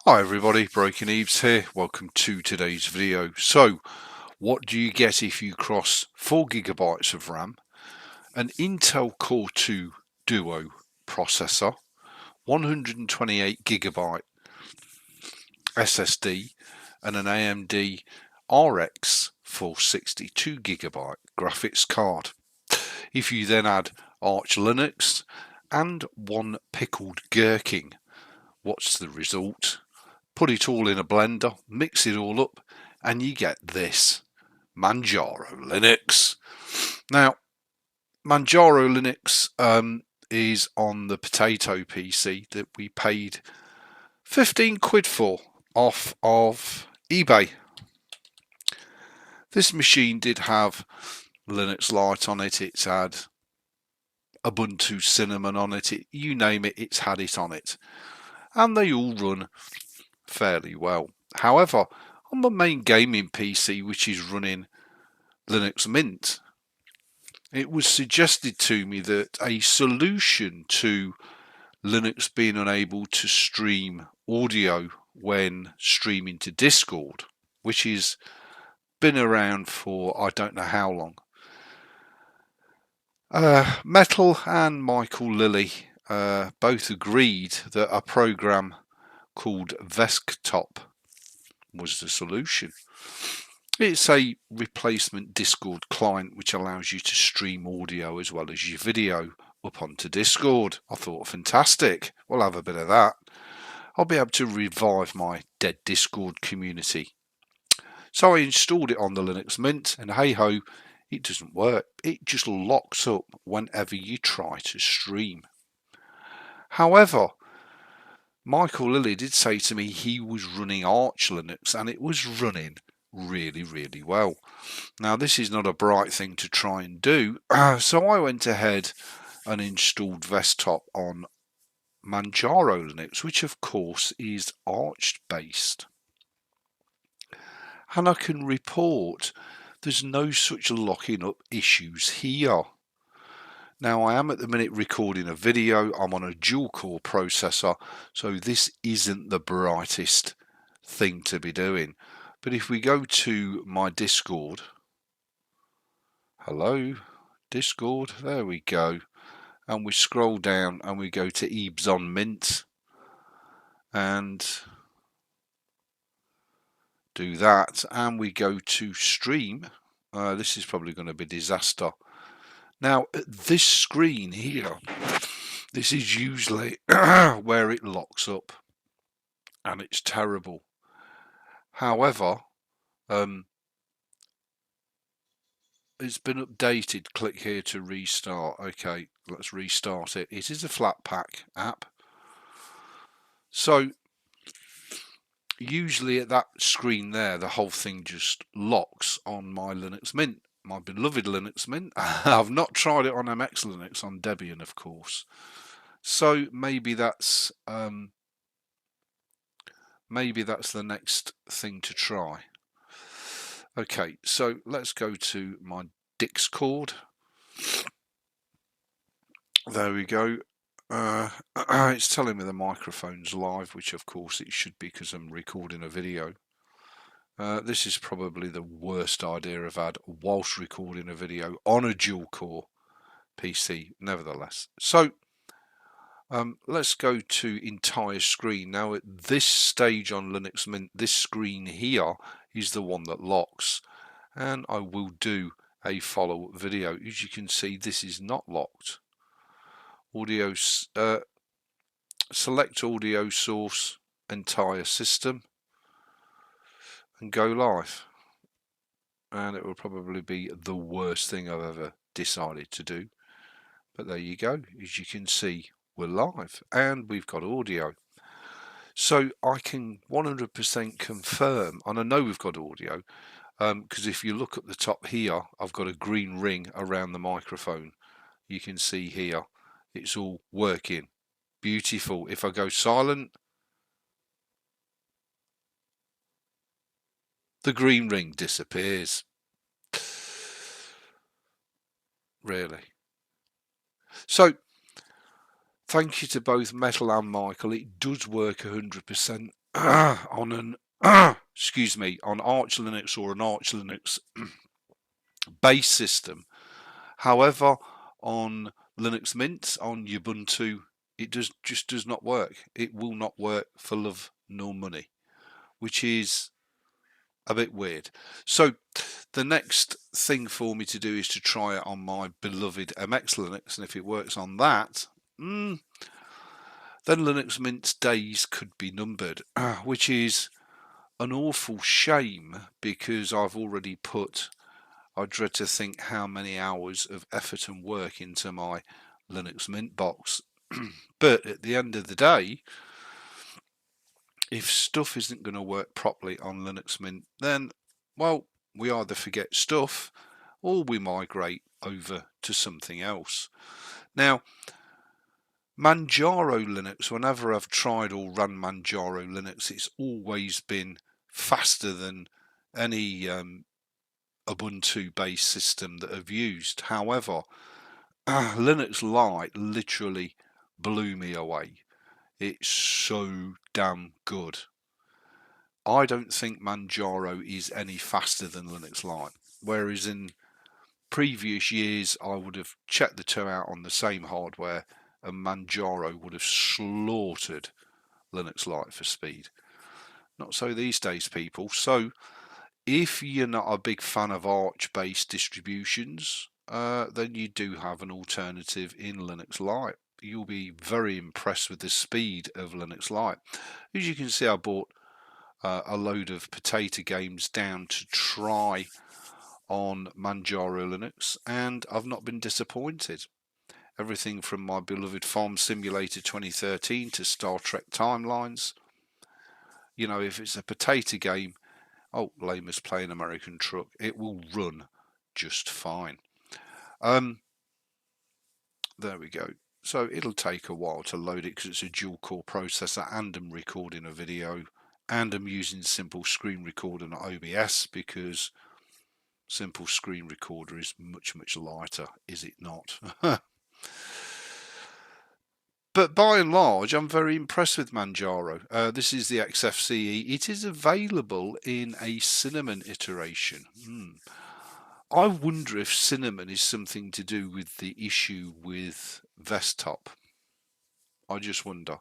Hi everybody, Broken Eves here. Welcome to today's video. So, what do you get if you cross 4GB of RAM, an Intel Core2Duo processor, 128GB SSD, and an AMD RX 462GB graphics card? If you then add Arch Linux and one pickled gherkin, what's the result? Put it all in a blender, mix it all up, and you get this Manjaro Linux. Now, Manjaro Linux is on the potato PC that we paid 15 quid for off of eBay. This machine did have Linux Lite on it, it's had Ubuntu Cinnamon on it, you name it, it's had it on it. And they all run fairly well. However, on my main gaming PC, which is running Linux Mint, it was suggested to me that a solution to Linux being unable to stream audio when streaming to Discord, which has been around for I don't know how long. Metal and Michael Lilly both agreed that a program called Vesktop was the solution. It's a replacement Discord client which allows you to stream audio as well as your video up onto Discord. I thought, fantastic, we'll have a bit of that. I'll be able to revive my dead Discord community. So I installed it on the Linux Mint, and hey ho, it doesn't work. It just locks up whenever you try to stream. However, Michael Lilly did say to me he was running Arch Linux and it was running really well. Now this is not a bright thing to try and do, so I went ahead and installed Vesktop on Manjaro Linux, which of course is Arch based. And I can report there's no such locking up issues here. Now I am at the minute recording a video, I'm on a dual core processor, so this isn't the brightest thing to be doing. But if we go to my Discord, hello Discord, there we go, and we scroll down and we go to Ebeez on Mint and do that, and we go to stream. This is probably going to be disaster. Now, at this screen here, this is usually where it locks up, and it's terrible. However, it's been updated. Click here to restart. Okay, let's restart it. It is a Flatpak app. So, usually at that screen there, the whole thing just locks on my Linux Mint. My beloved Linux Mint. I've not tried it on MX Linux, on Debian of course. So maybe that's the next thing to try. Okay, so let's go to my Discord. There we go. It's telling me the microphone's live, which of course it should be because I'm recording a video. This is probably the worst idea I've had whilst recording a video on a dual core PC, nevertheless. So let's go to entire screen. Now at this stage on Linux Mint, this screen here is the one that locks, and I will do a follow-up video. As you can see, this is not locked. Audio, select audio source, entire system, and go live, and it will probably be the worst thing I've ever decided to do, but there you go. As you can see, we're live and we've got audio, so I can 100% confirm, and I know we've got audio because if you look at the top here, I've got a green ring around the microphone. You can see here it's all working beautiful. If I go silent, the green ring disappears. Really. So thank you to both Metal and Michael. It does work 100%. on an excuse me, on Arch Linux or an Arch Linux base system. However, on Linux Mint, on Ubuntu, it just does not work. It will not work for love nor money, which is a bit weird. So the next thing for me to do is to try it on my beloved MX Linux, and if it works on that, then Linux Mint's days could be numbered, which is an awful shame because I've already put, I dread to think how many hours of effort and work into my Linux Mint box. But at the end of the day, if stuff isn't going to work properly on Linux Mint, then, well, we either forget stuff or we migrate over to something else. Now, Manjaro Linux, whenever I've tried or run Manjaro Linux, it's always been faster than any Ubuntu based system that I've used. However, Linux Lite literally blew me away. It's so damn good. I don't think Manjaro is any faster than Linux Lite, whereas in previous years I would have checked the two out on the same hardware and Manjaro would have slaughtered Linux Lite for speed. Not so these days, people. So if you're not a big fan of Arch based distributions, then you do have an alternative in Linux Lite. You'll be very impressed with the speed of Linux Lite. As you can see, I bought a load of potato games down to try on Manjaro Linux, and I've not been disappointed. Everything from my beloved Farm Simulator 2013 to Star Trek Timelines. You know, if it's a potato game, oh, lame as playing American Truck, it will run just fine. There we go. So it'll take a while to load it because it's a dual core processor and I'm recording a video and I'm using simple screen recorder, not OBS, because simple screen recorder is much lighter, is it not? But by and large, I'm very impressed with Manjaro. This is the XFCE. It is available in a Cinnamon iteration. I wonder if Cinnamon is something to do with the issue with Vesktop. I just wonder.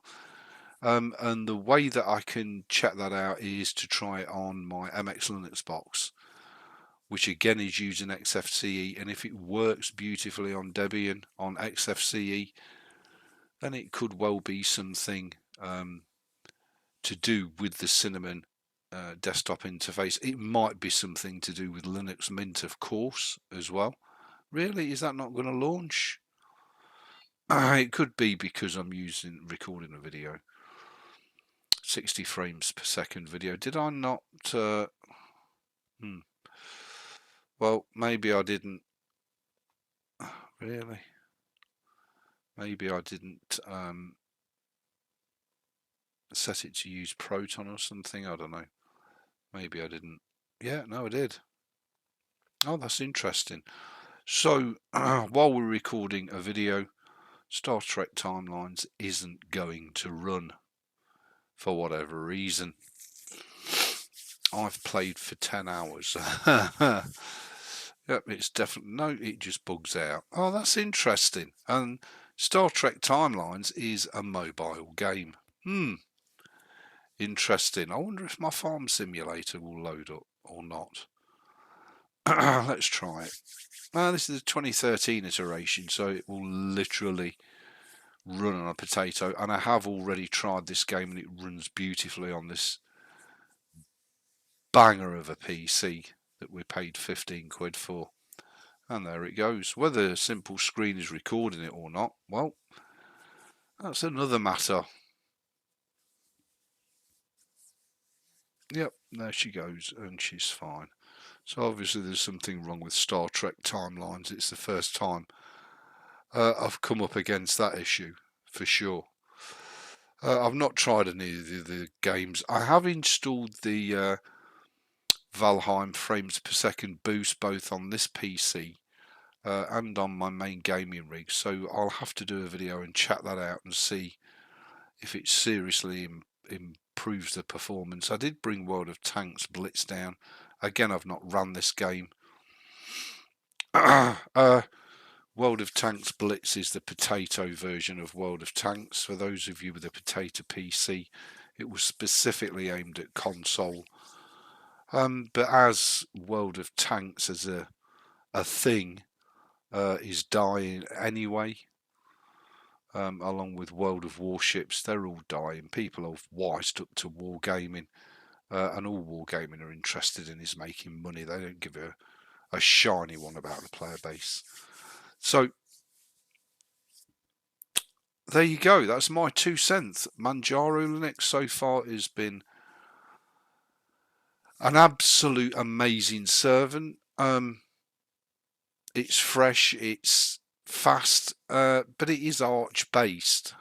And the way that I can check that out is to try it on my MX Linux box, which again is using XFCE. And if it works beautifully on Debian on XFCE, then it could well be something to do with the Cinnamon desktop interface. It might be something to do with Linux Mint, of course, as well. Really, is that not going to launch? It could be because I'm recording a video. 60 frames per second video. Did I not? Well, maybe I didn't. Really? Maybe I didn't set it to use Proton or something. I don't know. Maybe I didn't. Yeah, no, I did. Oh, that's interesting. So, while we're recording a video, Star Trek Timelines isn't going to run for whatever reason. I've played for 10 hours. Yep, it's definitely, no, it just bugs out. Oh, that's interesting. And Star Trek Timelines is a mobile game. Interesting. I wonder if my farm simulator will load up or not. Let's try it. This is the 2013 iteration, so it will literally run on a potato. And I have already tried this game and it runs beautifully on this banger of a PC that we paid 15 quid for. And there it goes. Whether a simple screen is recording it or not, well, that's another matter. Yep, there she goes, and she's fine. So obviously there's something wrong with Star Trek Timelines. It's the first time I've come up against that issue, for sure. I've not tried any of the games. I have installed the Valheim frames per second boost both on this PC and on my main gaming rig, so I'll have to do a video and check that out and see if it's seriously improved improves the performance. I did bring World of Tanks Blitz down. Again, I've not run this game. World of Tanks Blitz is the potato version of World of Tanks. For those of you with a potato PC, it was specifically aimed at console. But as World of Tanks as a thing is dying anyway, along with World of Warships, they're all dying. People have wised up to wargaming, and all wargaming are interested in is making money. They don't give a shiny one about the player base. So there you go. That's my 2 cents. Manjaro Linux so far has been an absolute amazing servant. It's fresh, it's fast, but it is Arch based.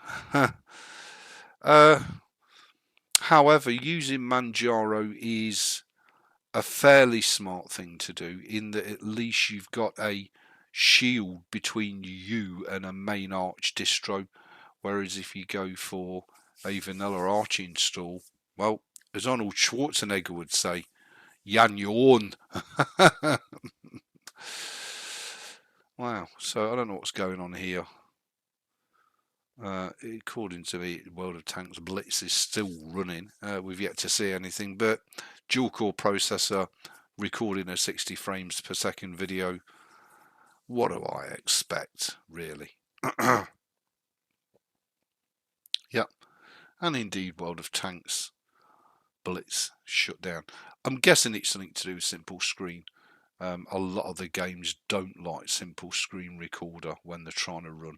However, using Manjaro is a fairly smart thing to do, in that at least you've got a shield between you and a main Arch distro, whereas if you go for a vanilla Arch install, well, as Arnold Schwarzenegger would say, Jan Jorn. Wow, so I don't know what's going on here. According to me, World of Tanks Blitz is still running. We've yet to see anything, but dual core processor recording a 60 frames per second video. What do I expect, really? Yep, and indeed World of Tanks Blitz shut down. I'm guessing it's something to do with simple screen. A lot of the games don't like simple screen recorder when they're trying to run.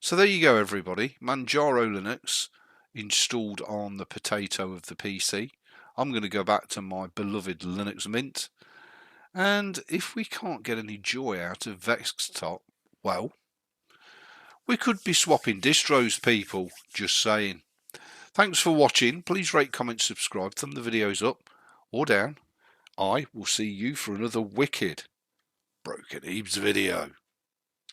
So there you go, everybody. Manjaro Linux installed on the potato of the PC. I'm going to go back to my beloved Linux Mint. And if we can't get any joy out of Vesktop, well, we could be swapping distros, people. Just saying. Thanks for watching. Please rate, comment, subscribe. Thumb the videos up or down. I will see you for another wicked Broken Ebeez video.